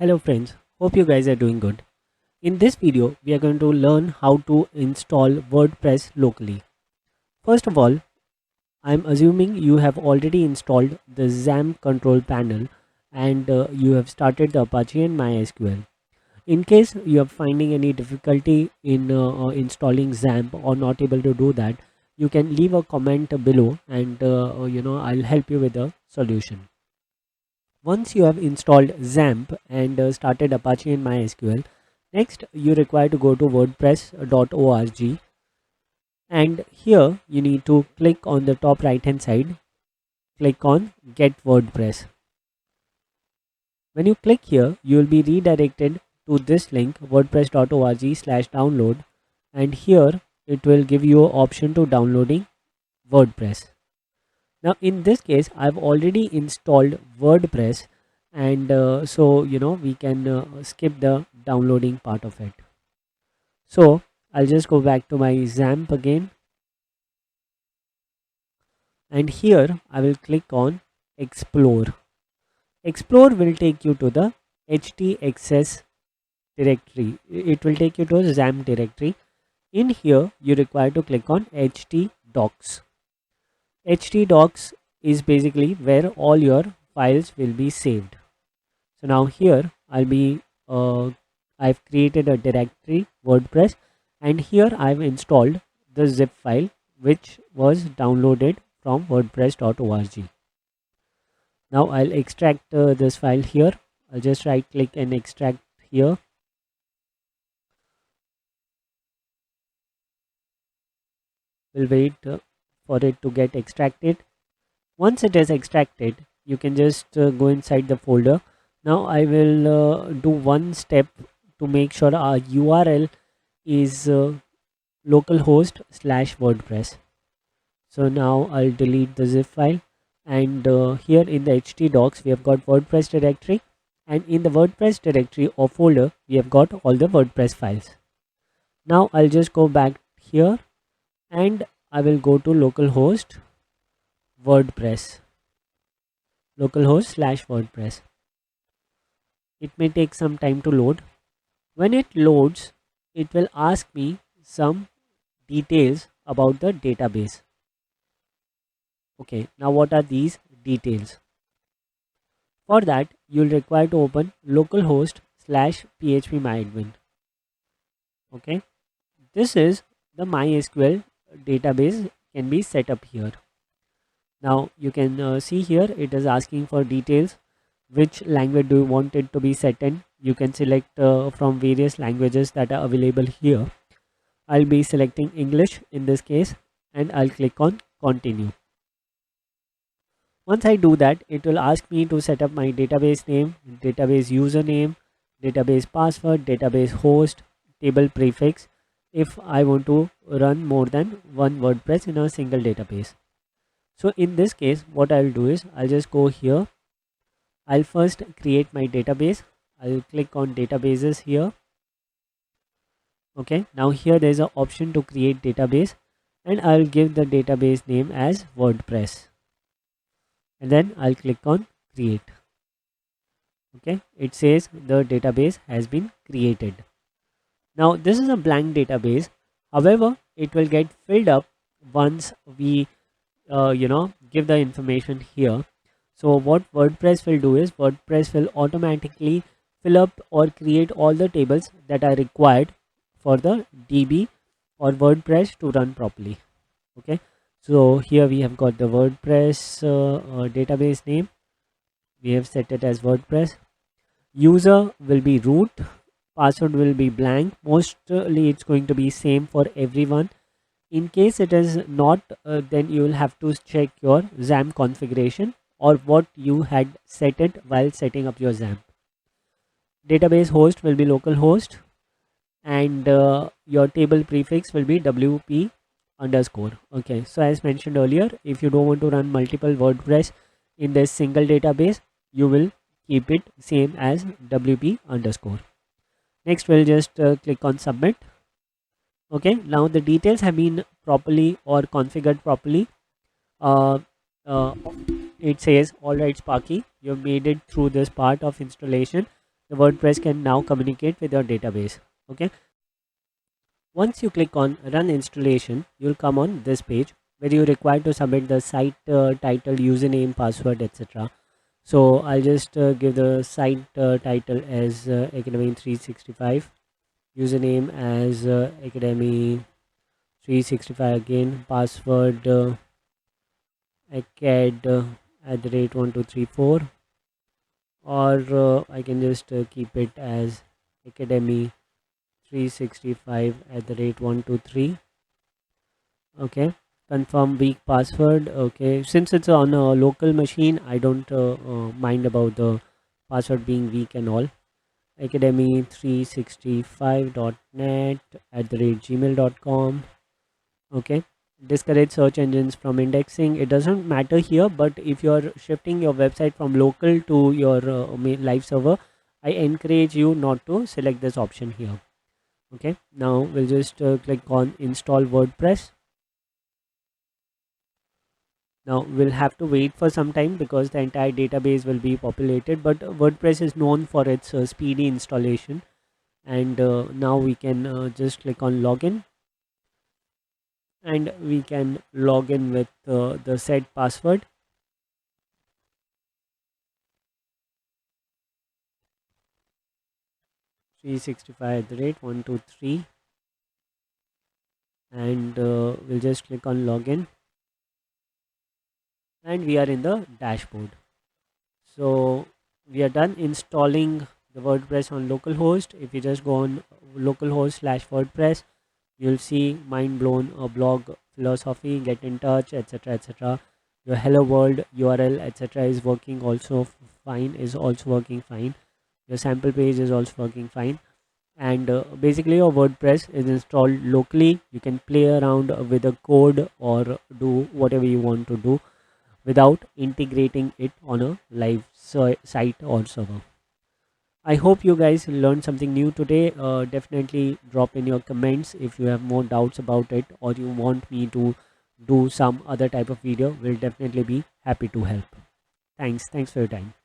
Hello friends, hope you guys are doing good. In this video, we are going to learn how to install WordPress locally. First of all, I'm assuming you have already installed the XAMPP control panel and you have started the Apache and MySQL. In case you are finding any difficulty in installing XAMPP or not able to do that, you can leave a comment below and I'll help you with the solution. Once you have installed XAMPP and started Apache and MySQL, next you require to go to wordpress.org, and here you need to click on the top right hand side, click on Get WordPress. When you click here, you will be redirected to this link wordpress.org/download, and here it will give you an option to downloading WordPress. Now in this case, I've already installed WordPress, and we can skip the downloading part of it. So I'll just go back to my XAMPP again, and here I will click on Explore. Explore will take you to the htaccess directory. It will take you to a XAMPP directory. In here you require to click on htdocs. htdocs is basically where all your files will be saved. So now here I've created a directory WordPress, and here I've installed the zip file which was downloaded from wordpress.org. Now I'll extract this file here. I'll just right click and extract here. We'll wait for it to get extracted. Once it is extracted, you can just go inside the folder. Now I will do one step to make sure our URL is localhost/WordPress. So now I'll delete the zip file, and here in the htdocs we have got WordPress directory, and in the WordPress directory or folder we have got all the WordPress files. Now I'll just go back here and I will go to localhost WordPress, localhost/WordPress. It may take some time to load. When it loads, it will ask me some details about the database. Okay, now what are these details? For that, you'll require to open localhost/phpMyAdmin. Okay, this is the MySQL database can be set up here. Now you can see here it is asking for details. Which language do you want it to be set in? You can select from various languages that are available here. I'll be selecting English in this case, and I'll click on continue. Once I do that, it will ask me to set up my database name, database username, database password, database host, table prefix, if I want to run more than one WordPress in a single database. So in this case, what I'll do is I'll just go here. I'll first create my database. I'll click on databases here. Okay, now here there's an option to create database, and I'll give the database name as WordPress, and then I'll click on create. Okay, it says the database has been created. Now this is a blank database. However, it will get filled up once we give the information here. So what WordPress will do is WordPress will automatically fill up or create all the tables that are required for the DB or WordPress to run properly. Okay, so here we have got the WordPress database name. We have set it as WordPress. User will be root. Password will be blank. Mostly it's going to be same for everyone. In case it is not, then you will have to check your XAMPP configuration or what you had set it while setting up your XAMPP. Database host will be localhost, and your table prefix will be WP underscore. Okay, so as mentioned earlier, if you don't want to run multiple WordPress in this single database, you will keep it same as WP underscore. Next, we'll just click on submit. Okay, now the details have been properly or configured properly. It says, all right Sparky, you've made it through this part of installation. the WordPress can now communicate with your database. Okay. Once you click on run installation, you'll come on this page where you're required to submit the site title, username, password, etc. So I'll just give the site title as Academy 365, username as Academy 365 again, password acad at the rate 1234, or I can just keep it as Academy 365 at the rate 123. Okay, confirm weak password. Okay, since it's on a local machine, I don't mind about the password being weak and all. Academy365.net at the rate gmail.com. Okay, discourage search engines from indexing. It doesn't matter here, but if you're shifting your website from local to your live server, I encourage you not to select this option here. Okay, now we'll just click on install WordPress. Now we'll have to wait for some time because the entire database will be populated, but WordPress is known for its speedy installation. And now we can just click on login, and we can log in with the set password. (365@123), and we'll just click on login, and we are in the dashboard. So we are done installing the WordPress on localhost. If you just go on localhost/WordPress, you'll see mind blown, a blog, philosophy, get in touch, etc, etc. Your hello world URL, etc, is working also fine, your sample page is also working fine. And basically your WordPress is installed locally. You can play around with the code or do whatever you want to do without integrating it on a live site or server. I hope you guys learned something new today. Definitely drop in your comments if you have more doubts about it, or you want me to do some other type of video. We'll definitely be happy to help. Thanks for your time.